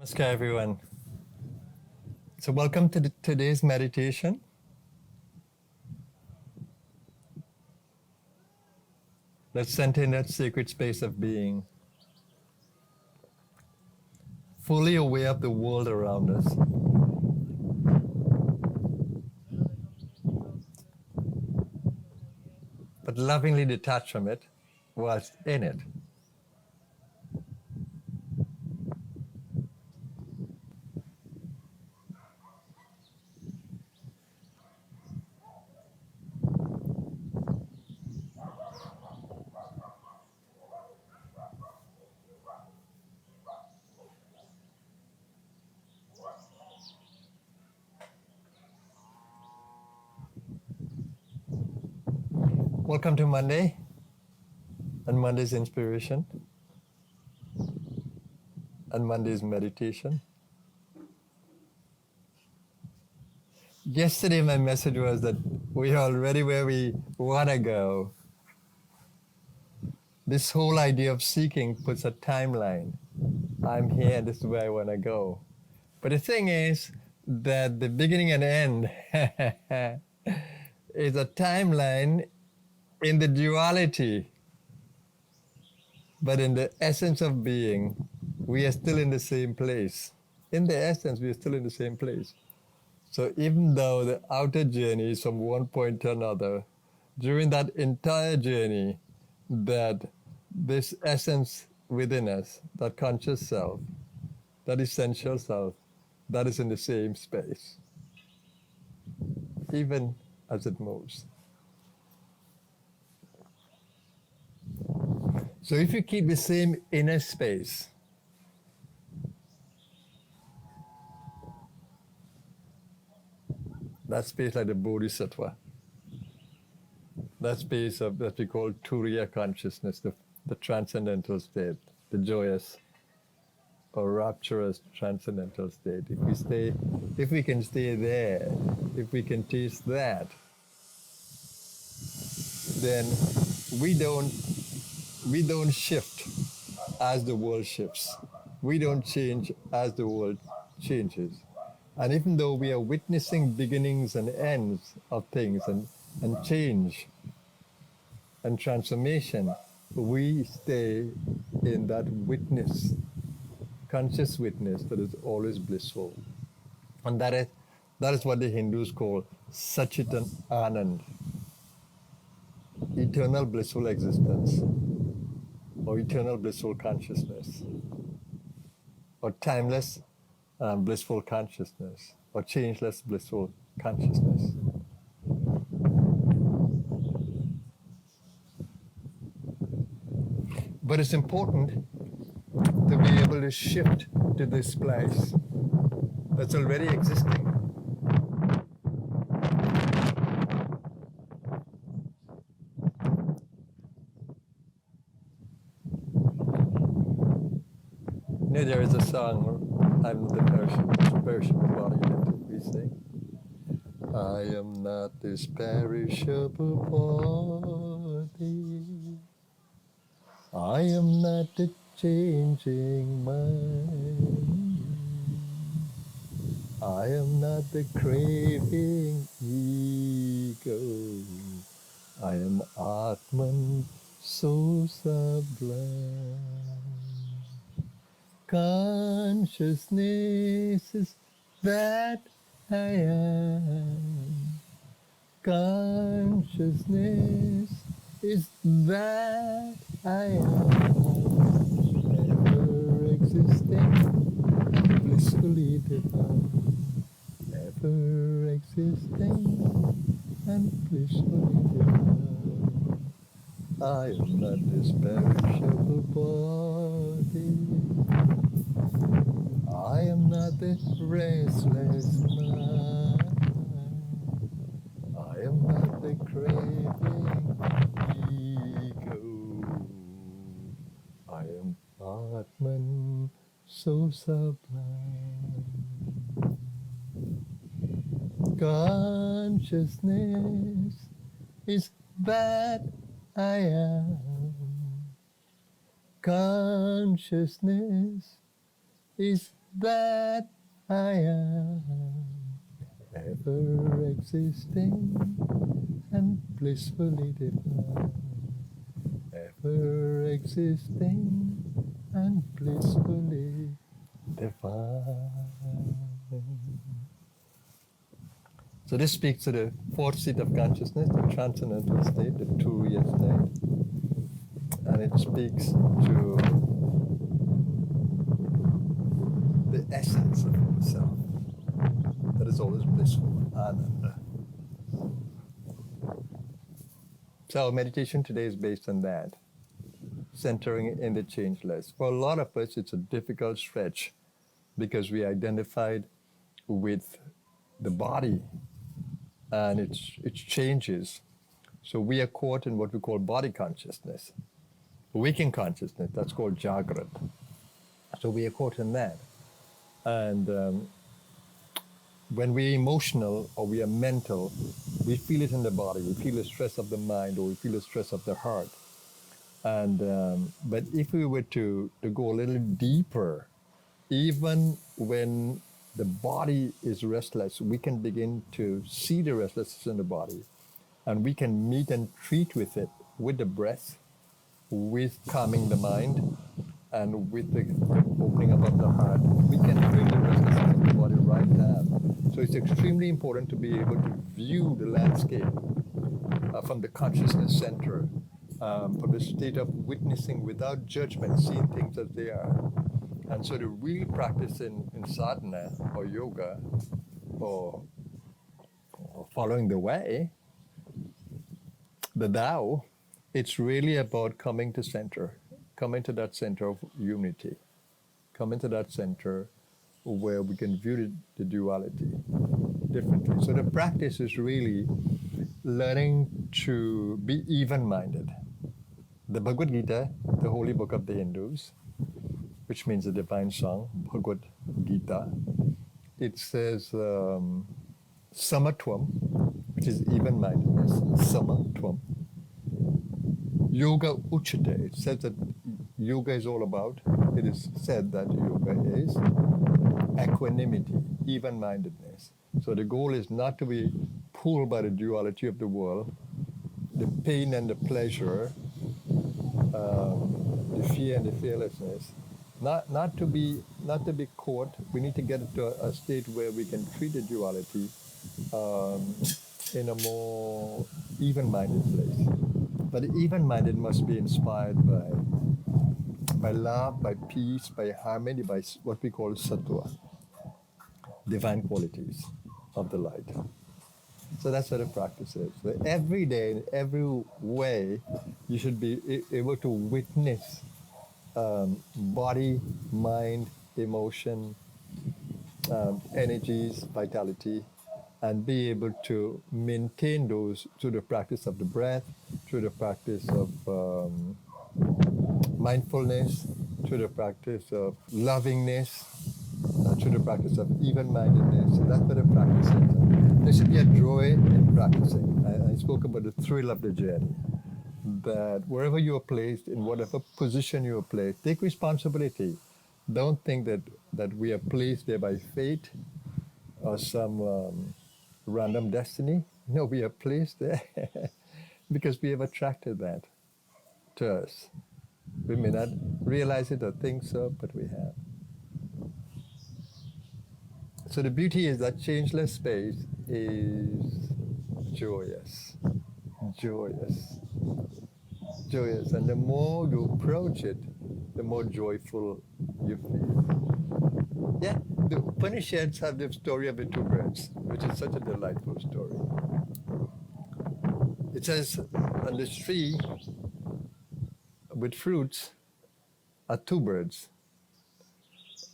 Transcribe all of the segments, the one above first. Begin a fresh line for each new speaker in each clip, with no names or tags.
Namaskar, everyone. So, welcome to today's meditation. Let's center in that sacred space of being, fully aware of the world around us. But lovingly detached from it whilst in it. Welcome to Monday and Monday's inspiration and Monday's meditation. Yesterday, my message was that we're already where we want to go. This whole idea of seeking puts a timeline. I'm here, this is where I want to go. But the thing is that the beginning and end is a timeline in the duality. But in the essence of being, we are still in the same place. In the essence, we are still in the same place. So even though the outer journey is from one point to another, during that entire journey, that this essence within us, that conscious self, that essential self, that is in the same space, even as it moves. So if you keep the same inner space, that space like the Bodhisattva, that space of that we call Turiya consciousness, the transcendental state, the joyous or rapturous transcendental state. If we can stay there, if we can taste that, then we don't shift as the world shifts. We don't change as the world changes. And even though we are witnessing beginnings and ends of things and change and transformation, we stay in that witness, conscious witness that is always blissful. And that is what the Hindus call Satchitan Anand, eternal blissful existence, or eternal blissful consciousness, or timeless blissful consciousness, or changeless blissful consciousness. But it's important to be able to shift to this place that's already existing. You know, there is a song, I'm the perishable body that we sing. I am not this perishable body. I am not the changing mind. I am not the craving ego. I am Atman, so sublime. Consciousness is that I am. Consciousness is that I am. Ever existing and blissfully divine. Ever existing and blissfully divine. I am not this perishable body. I am not this restless mind. I am not the craving ego. I am Atman, so sublime. Consciousness is that I am. Consciousness is that I am, ever existing and blissfully divine, ever existing and blissfully divine. So this speaks to the fourth state of consciousness, the transcendental state, the Turiya state. And it speaks to the essence of himself that is always blissful, Ananda. So our meditation today is based on that, centering in the changeless. For a lot of us, it's a difficult stretch because we identified with the body and its changes. So we are caught in what we call body consciousness. Waking consciousness, that's called Jagrat. So we are caught in that. And when we're emotional or we are mental, we feel it in the body. We feel the stress of the mind or we feel the stress of the heart. And but if we were to go a little deeper, even when the body is restless, we can begin to see the restlessness in the body, and we can meet and treat with it with the breath, with calming the mind, and with the opening up of the heart. We can bring the restlessness of the body right down. So it's extremely important to be able to view the landscape from the consciousness center, from the state of witnessing without judgment, seeing things as they are. And so the real practice in sadhana or yoga or following the way, the Tao, it's really about coming to center, coming to that center of unity, coming to that center where we can view the duality differently. So the practice is really learning to be even-minded. The Bhagavad Gita, the holy book of the Hindus, which means the divine song, Bhagavad Gita, it says samatvam, which is even-mindedness, samatvam. Yoga uchate, it says that yoga is all about, it is said that yoga is equanimity, even-mindedness. So the goal is not to be pulled by the duality of the world, the pain and the pleasure, the fear and the fearlessness. Not to be caught. We need to get to a state where we can treat the duality in a more even-minded place. But the even-minded must be inspired by love, by peace, by harmony, by what we call sattva, divine qualities of the light. So that's what the practice is. So every day, in every way, you should be able to witness body, mind, emotion, energies, vitality, and be able to maintain those through the practice of the breath, through the practice of mindfulness, through the practice of lovingness, through the practice of even-mindedness. So that's what the practice is. There should be a joy in practicing. I spoke about the thrill of the journey. That wherever you are placed, in whatever position you are placed, take responsibility. Don't think that we are placed there by fate or some random destiny. No, we are placed there because we have attracted that to us. We may not realize it or think so, but we have. So the beauty is that changeless space is joyous, joyous, joyous. And the more you approach it, the more joyful you feel. Yeah, the Upanishads have the story of the two birds, which is such a delightful story. It says on this tree with fruits are two birds.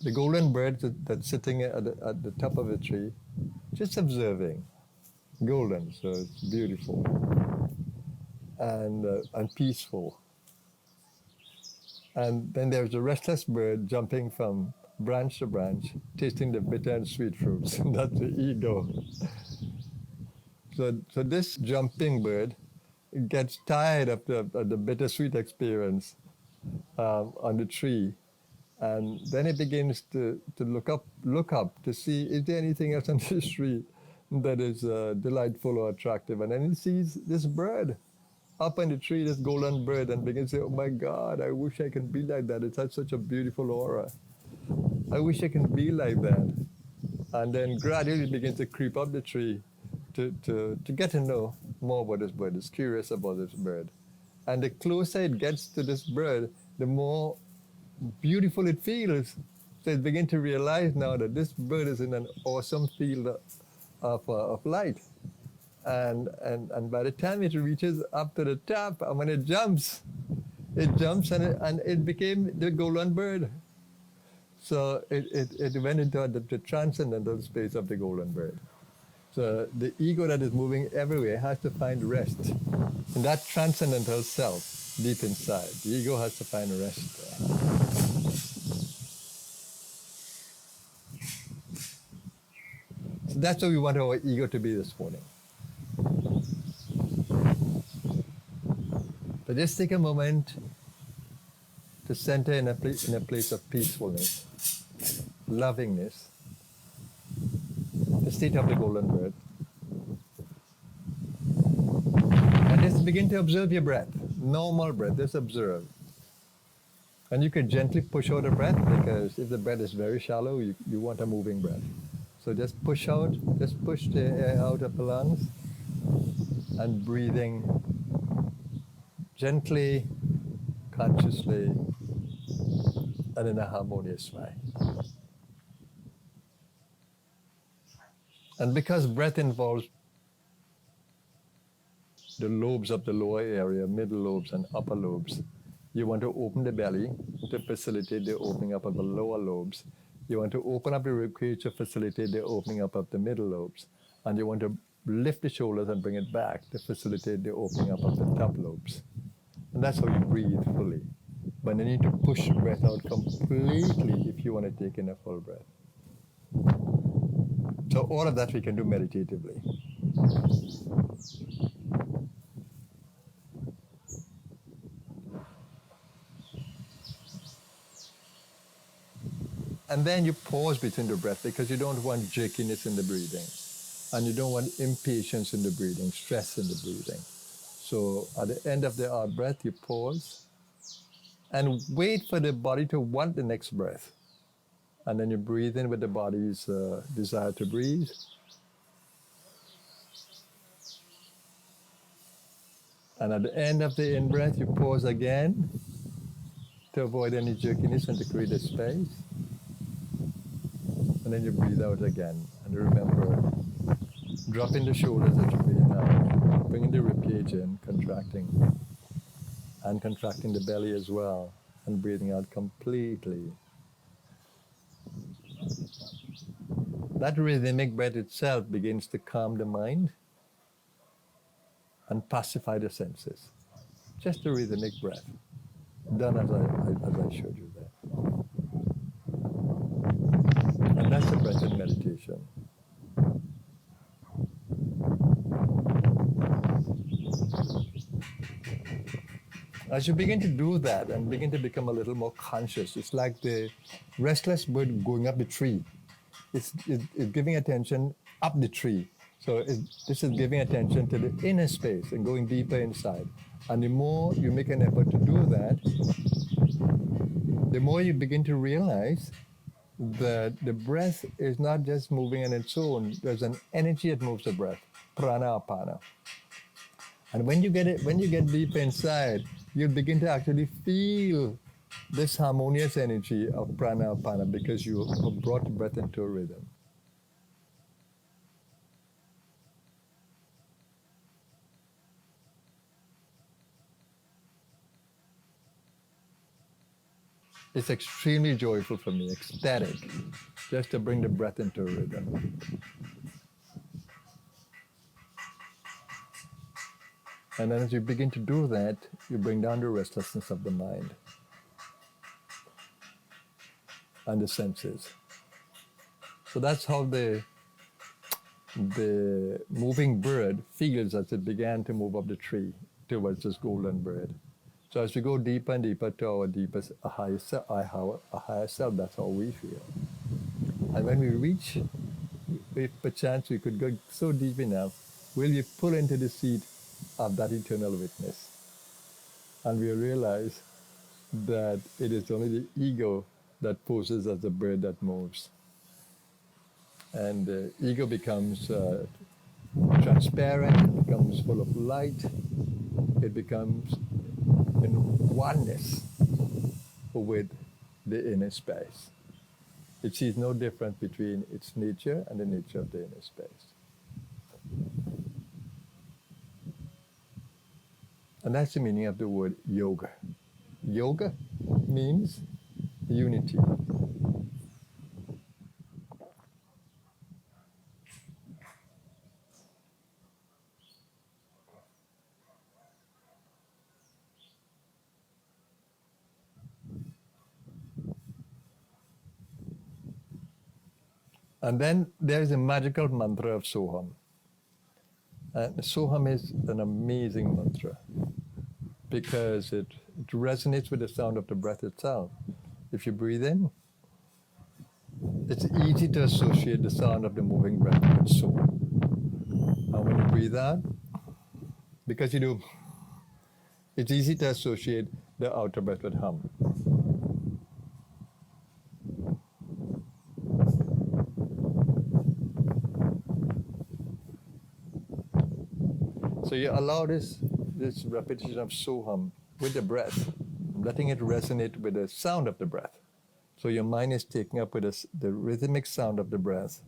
The golden bird that's sitting at the top of the tree, just observing, golden, so it's beautiful and peaceful. And then there's a restless bird jumping from branch to branch, tasting the bitter and sweet fruits. That's the ego. So this jumping bird gets tired of the bittersweet experience on the tree, And then it begins to look up to see, is there anything else on this tree that is delightful or attractive? And then it sees this bird up in the tree, this golden bird, and begins to say, oh my God, I wish I could be like that. It has such a beautiful aura. I wish I could be like that. And then gradually it begins to creep up the tree to get to know more about this bird. It's curious about this bird. And the closer it gets to this bird, the more beautiful it feels. So it begins to realize now that this bird is in an awesome field of light. And by the time it reaches up to the top, and when it jumps and it became the golden bird. So it went into the transcendental space of the golden bird. So the ego that is moving everywhere has to find rest in that transcendental self deep inside. The ego has to find rest there. So that's what we want our ego to be this morning. But just take a moment to center in a place of peacefulness, lovingness, the state of the golden bird. And just begin to observe your breath, normal breath, just observe. And you can gently push out the breath, because if the breath is very shallow, you want a moving breath. So just push the air out of the lungs and breathing gently, consciously, and in a harmonious way. And because breath involves the lobes of the lower area, middle lobes and upper lobes, you want to open the belly to facilitate the opening up of the lower lobes. You want to open up the ribcage to facilitate the opening up of the middle lobes. And you want to lift the shoulders and bring it back to facilitate the opening up of the top lobes. And that's how you breathe fully. But you need to push the breath out completely if you want to take in a full breath. So all of that we can do meditatively. And then you pause between the breath, because you don't want jerkiness in the breathing. And you don't want impatience in the breathing, stress in the breathing. So at the end of the out breath, you pause and wait for the body to want the next breath. And then you breathe in with the body's desire to breathe. And at the end of the in-breath, you pause again to avoid any jerkiness and to create a space. And then you breathe out again. And remember, dropping the shoulders as you breathe out, bringing the ribcage in, contracting, and contracting the belly as well, and breathing out completely. That rhythmic breath itself begins to calm the mind and pacify the senses. Just a rhythmic breath, done as I showed you there. And that's the breath in meditation. As you begin to do that and begin to become a little more conscious, it's like the restless bird going up the tree. It's giving attention up the tree. So this is giving attention to the inner space and going deeper inside. And the more you make an effort to do that, the more you begin to realize that the breath is not just moving on its own. There's an energy that moves the breath, prana apana. And when you get deeper inside, you'll begin to actually feel this harmonious energy of prana apana, because you have brought the breath into a rhythm. It's extremely joyful for me, ecstatic, just to bring the breath into a rhythm. And then as you begin to do that, you bring down the restlessness of the mind and the senses. So that's how the moving bird feels as it began to move up the tree towards this golden bird. So as we go deeper and deeper to our deepest, a higher self, that's how we feel. And when we reach, if perchance we could go so deep enough, will we pull into the seat of that eternal witness? And we'll realize that it is only the ego that poses as the bird that moves. And the ego becomes transparent, it becomes full of light, it becomes in oneness with the inner space. It sees no difference between its nature and the nature of the inner space. And that's the meaning of the word yoga. Yoga means unity. And then there's a magical mantra of Soham. And Soham is an amazing mantra because it resonates with the sound of the breath itself. If you breathe in, it's easy to associate the sound of the moving breath with So. And when you breathe out, because you do, it's easy to associate the outer breath with hum. So you allow this repetition of Soham with the breath, letting it resonate with the sound of the breath. So your mind is taking up with the rhythmic sound of the breath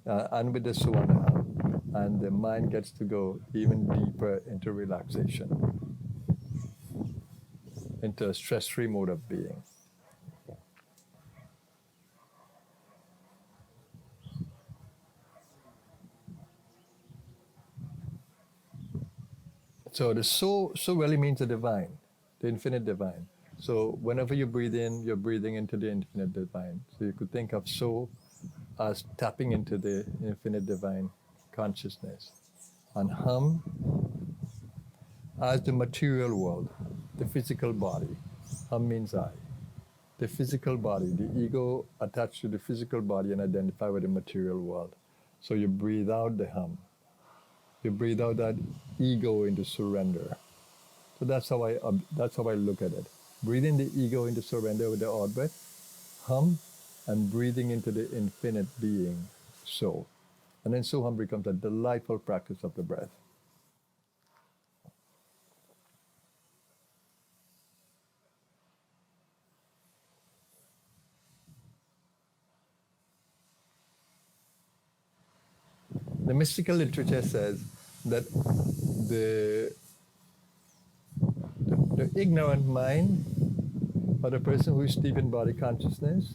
and with the So and the hum. And the mind gets to go even deeper into relaxation, into a stress-free mode of being. So the So really means the divine, the infinite divine. So whenever you breathe in, you're breathing into the infinite divine. So you could think of So as tapping into the infinite divine consciousness. And hum as the material world, the physical body. Hum means I. The physical body, the ego attached to the physical body and identify with the material world. So you breathe out the hum. You breathe out that ego into surrender. So that's how I look at it. Breathing the ego into surrender with the out breath, hum, and breathing into the infinite being, So. And then So hum becomes a delightful practice of the breath. The mystical literature says that the ignorant mind, or the person who is deep in body consciousness,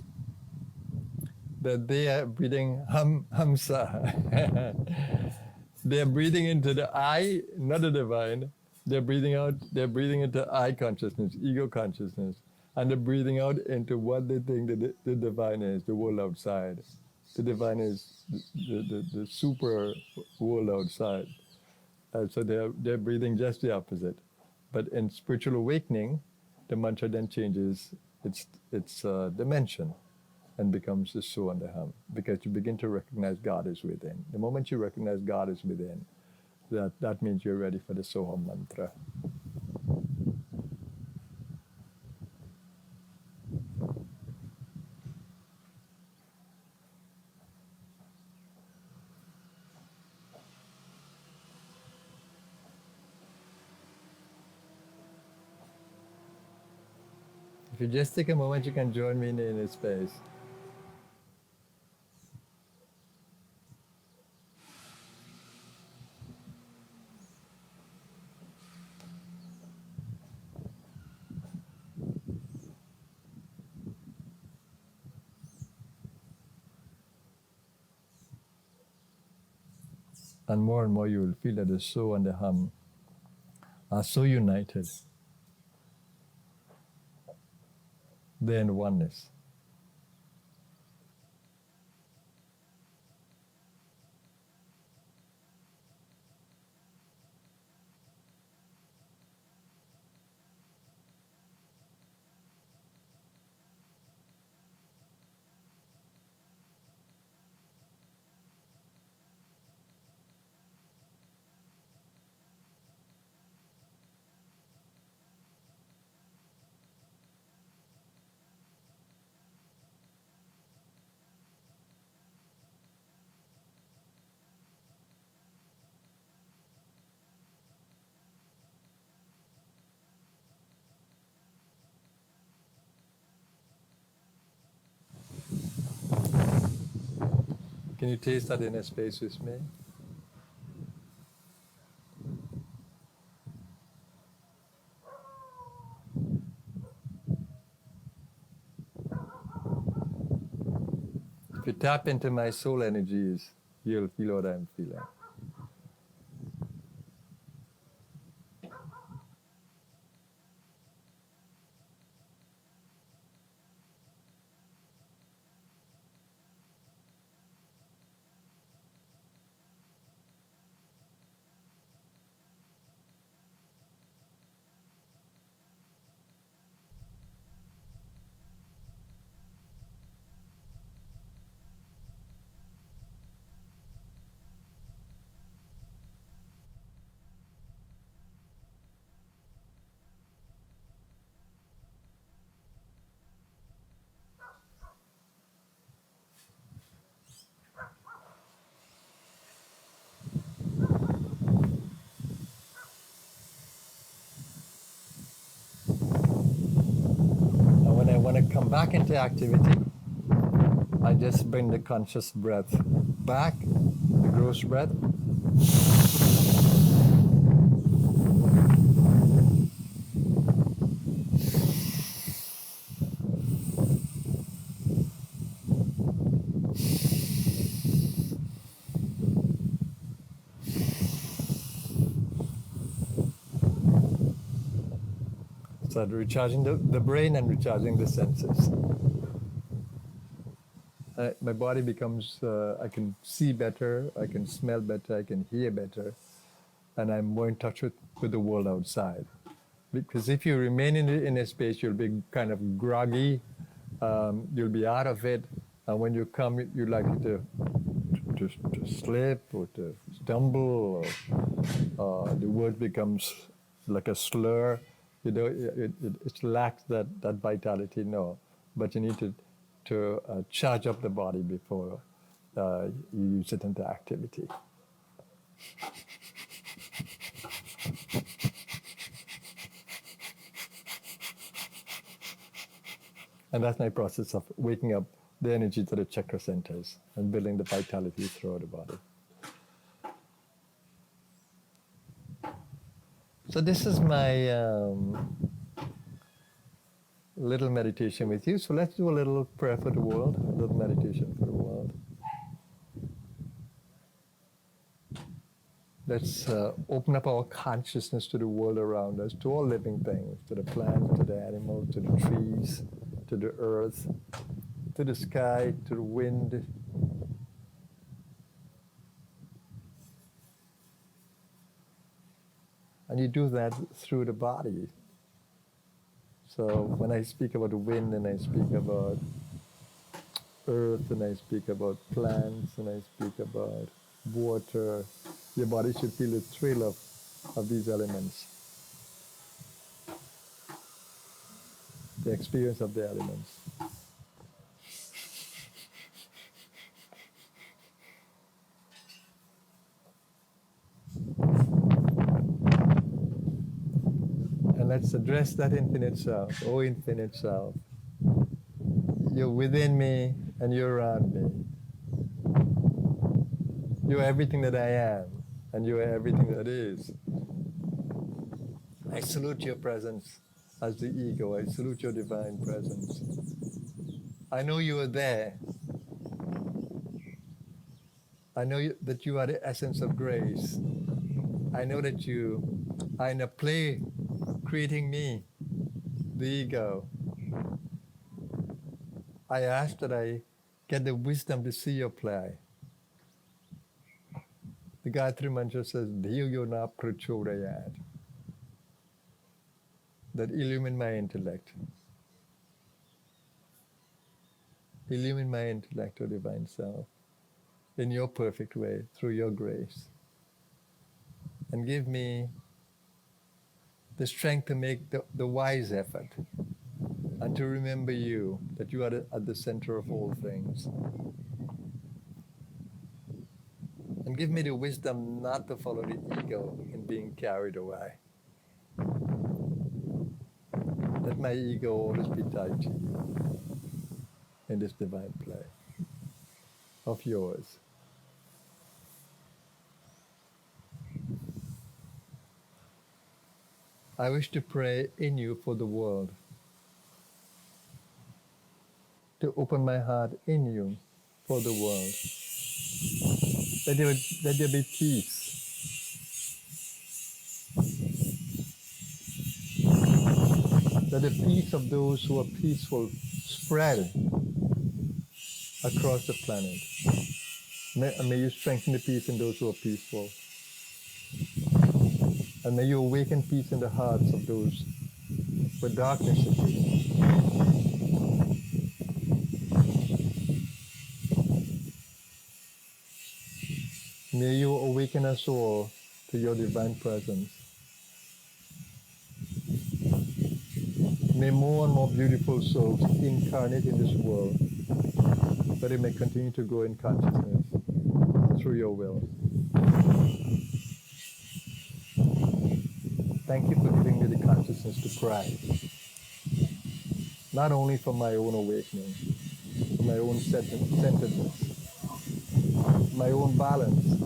that they are breathing hamsa. They're breathing into the I, not the divine. They're breathing out, they're breathing into I consciousness, ego consciousness. And they're breathing out into what they think the divine is, the world outside. The divine is the super world outside. So they're breathing just the opposite. But in spiritual awakening, the mantra then changes its dimension and becomes the So and the hum, because you begin to recognize God is within. The moment you recognize God is within, that means you're ready for the Soham mantra. If you just take a moment, you can join me in the inner space. And more you will feel that the So and the hum are so united. They're in oneness. Can you taste that inner space with me? If you tap into my soul energies, you'll feel what I'm feeling. And when I want to come back into activity, I just bring the conscious breath back, the gross breath. So recharging the brain and recharging the senses. My body becomes, I can see better, I can smell better, I can hear better, and I'm more in touch with the world outside. Because if you remain in a space, you'll be kind of groggy, you'll be out of it, and when you come, you're likely to slip or to stumble, or the word becomes like a slur. You know, it lacks that vitality. No, but you need to charge up the body before you use it into activity. And that's my process of waking up the energy to the chakra centers and building the vitality throughout the body. So this is my little meditation with you. So let's do a little prayer for the world, a little meditation for the world. Let's open up our consciousness to the world around us, to all living things, to the plants, to the animals, to the trees, to the earth, to the sky, to the wind. And you do that through the body. So when I speak about the wind and I speak about earth and I speak about plants and I speak about water, your body should feel the thrill of these elements, the experience of the elements. And let's address that infinite self. Oh, infinite self, you're within me and you're around me. You're everything that I am, and you are everything that is. I salute your presence as the ego. I salute your divine presence. I know you are there. I know that you are the essence of grace. I know that you are in a play creating me, the ego. I ask that I get the wisdom to see your play. The Gayatri Mantra says, Dhiyona prachodayat. That illumine my intellect. Illumine my intellect, O Divine Self, in your perfect way, through your grace. And give me the strength to make the wise effort and to remember you, that you are at the center of all things. And give me the wisdom not to follow the ego in being carried away. Let my ego always be tied to you in this divine play of yours. I wish to pray in you for the world, to open my heart in you for the world. Let there be peace. Let the peace of those who are peaceful spread across the planet. May you strengthen the peace in those who are peaceful. And may you awaken peace in the hearts of those where darkness is reigning. May you awaken us all to your divine presence. May more and more beautiful souls incarnate in this world, that it may continue to grow in consciousness through your will. Thank you for giving me the consciousness to cry, not only for my own awakening, for my own centeredness, my own balance,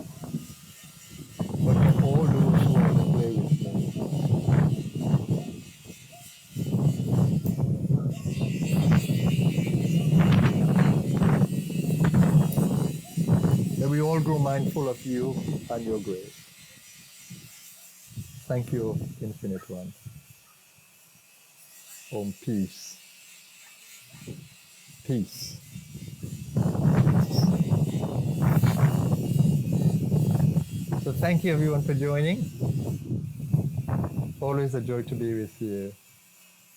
but for all those who want to play with me. May we all grow mindful of you and your grace. Thank you, Infinite One. Om, peace. Peace. So thank you everyone for joining. Always a joy to be with you.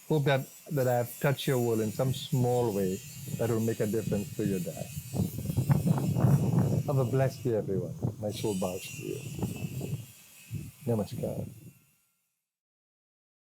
Hope that I have touched your world in some small way that will make a difference to your day. Have a blessed day, everyone. My soul bows to you. Namaskar.